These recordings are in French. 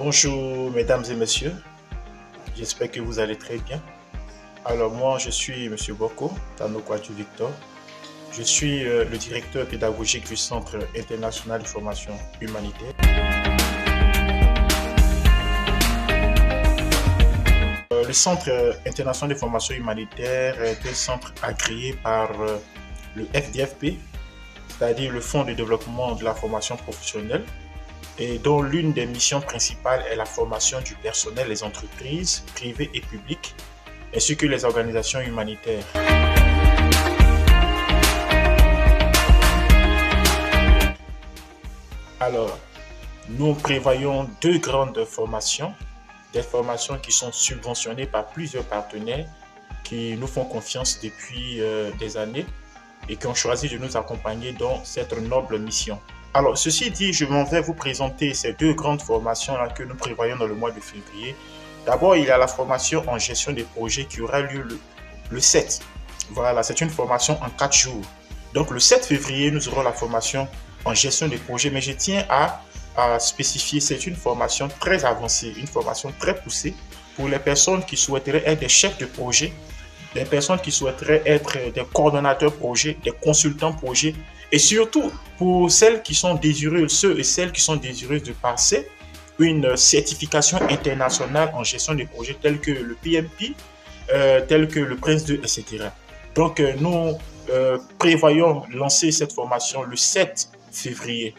Bonjour mesdames et messieurs, j'espère que vous allez très bien. Alors moi je suis M. Boko, Tanokwaju Victor. Je suis le directeur pédagogique du Centre international de formation humanitaire. Le Centre international de formation humanitaire est un centre agréé par le FDFP, c'est-à-dire le Fonds de développement de la formation professionnelle, et dont l'une des missions principales est la formation du personnel des entreprises privées et publiques, ainsi que les organisations humanitaires. Alors, nous prévoyons deux grandes formations, des formations qui sont subventionnées par plusieurs partenaires qui nous font confiance depuis des années et qui ont choisi de nous accompagner dans cette noble mission. Alors, ceci dit, je m'en vais vous présenter ces deux grandes formations-là que nous prévoyons dans le mois de février. D'abord, il y a la formation en gestion des projets qui aura lieu le 7. Voilà, c'est une formation en 4 jours. Donc, le 7 février, nous aurons la formation en gestion des projets, mais je tiens à spécifier, c'est une formation très avancée, une formation très poussée pour les personnes qui souhaiteraient être des chefs de projet, des personnes qui souhaiteraient être des coordonnateurs projets, des consultants projets, et surtout pour celles qui sont désireuses, ceux et celles qui sont désireuses de passer une certification internationale en gestion des projets tels que le PMP, tel que le Prince 2, etc. Donc nous prévoyons lancer cette formation le 7 février.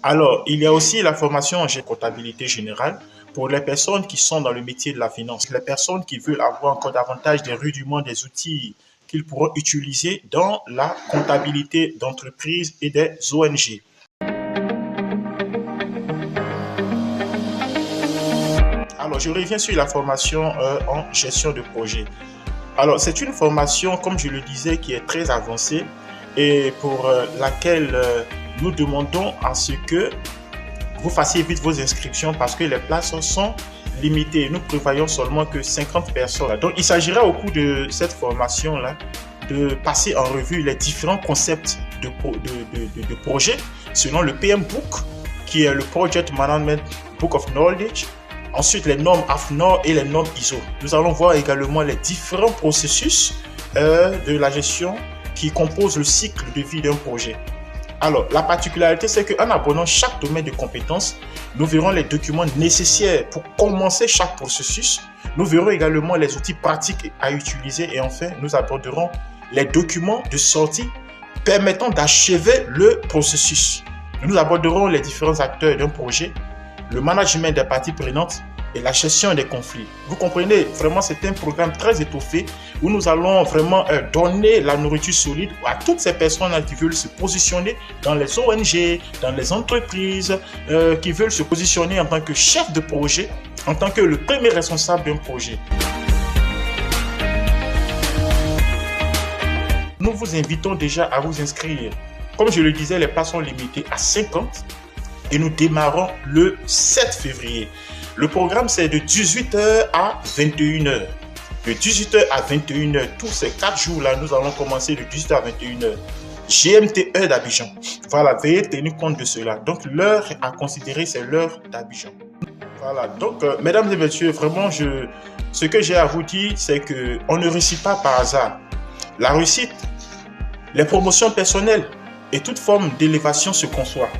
Alors, il y a aussi la formation en comptabilité générale pour les personnes qui sont dans le métier de la finance, les personnes qui veulent avoir encore davantage des rudiments, des outils qu'ils pourront utiliser dans la comptabilité d'entreprises et des ONG. Alors, je reviens sur la formation en gestion de projet. Alors, c'est une formation, comme je le disais, qui est très avancée et pour laquelle nous demandons à ce que vous fassiez vite vos inscriptions parce que les places sont limitées. Nous prévoyons seulement que 50 personnes. Donc, il s'agira au cours de cette formation-là de passer en revue les différents concepts de projet selon le PM Book, qui est le Project Management Book of Knowledge. Ensuite, les normes AFNOR et les normes ISO. Nous allons voir également les différents processus de la gestion qui composent le cycle de vie d'un projet. Alors, la particularité, c'est qu'en abordant chaque domaine de compétences, nous verrons les documents nécessaires pour commencer chaque processus. Nous verrons également les outils pratiques à utiliser et enfin, nous aborderons les documents de sortie permettant d'achever le processus. Nous aborderons les différents acteurs d'un projet, le management des parties prenantes et la gestion des conflits. Vous comprenez, vraiment c'est un programme très étoffé où nous allons vraiment donner la nourriture solide à toutes ces personnes qui veulent se positionner dans les ONG, dans les entreprises, qui veulent se positionner en tant que chef de projet, en tant que le premier responsable d'un projet. Nous vous invitons déjà à vous inscrire. Comme je le disais, les places sont limitées à 50 et nous démarrons le 7 février. Le programme, c'est de 18h à 21h. De 18h à 21h, tous ces 4 jours-là, nous allons commencer de 18h à 21h. GMT heure d'Abidjan. Voilà, veuillez tenir compte de cela. Donc, l'heure à considérer, c'est l'heure d'Abidjan. Voilà, donc, mesdames et messieurs, vraiment, ce que j'ai à vous dire, c'est qu'on ne réussit pas par hasard. La réussite, les promotions personnelles et toute forme d'élévation se conçoit,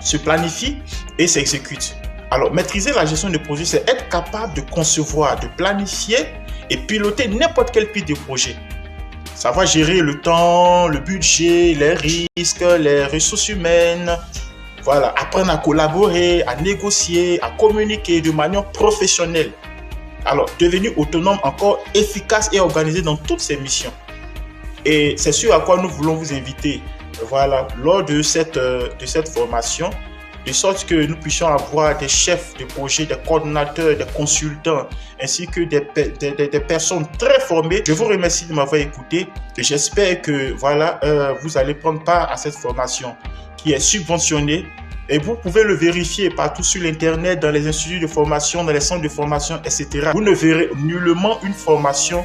se planifie et s'exécute. Alors, maîtriser la gestion de projet, c'est être capable de concevoir, de planifier et piloter n'importe quel type de projet. Savoir gérer le temps, le budget, les risques, les ressources humaines. Voilà, apprendre à collaborer, à négocier, à communiquer de manière professionnelle. Alors, devenir autonome, encore efficace et organisé dans toutes ses missions. Et c'est ce à quoi nous voulons vous inviter. Voilà, lors de cette formation, de sorte que nous puissions avoir des chefs de projet, des coordonnateurs, des consultants, ainsi que des personnes très formées. Je vous remercie de m'avoir écouté et j'espère que voilà, vous allez prendre part à cette formation qui est subventionnée. Et vous pouvez le vérifier partout sur l'internet, dans les instituts de formation, dans les centres de formation, etc. Vous ne verrez nullement une formation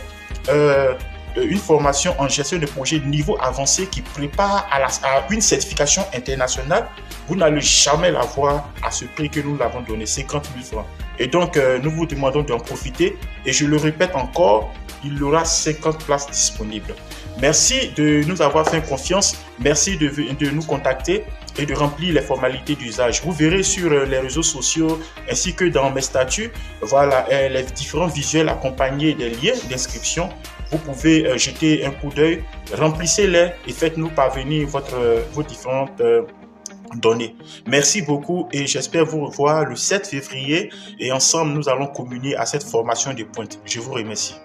en gestion de projet niveau avancé qui prépare à une certification internationale vous n'allez jamais l'avoir à ce prix que nous l'avons donné, 50 000 francs. Et donc, nous vous demandons d'en profiter. Et je le répète encore, il y aura 50 places disponibles. Merci de nous avoir fait confiance. Merci de nous contacter et de remplir les formalités d'usage. Vous verrez sur les réseaux sociaux ainsi que dans mes statuts, voilà, les différents visuels accompagnés des liens d'inscription. Vous pouvez jeter un coup d'œil, remplissez-les et faites-nous parvenir vos différentes données. Merci beaucoup et j'espère vous revoir le 7 février et ensemble nous allons communier à cette formation de pointe. Je vous remercie.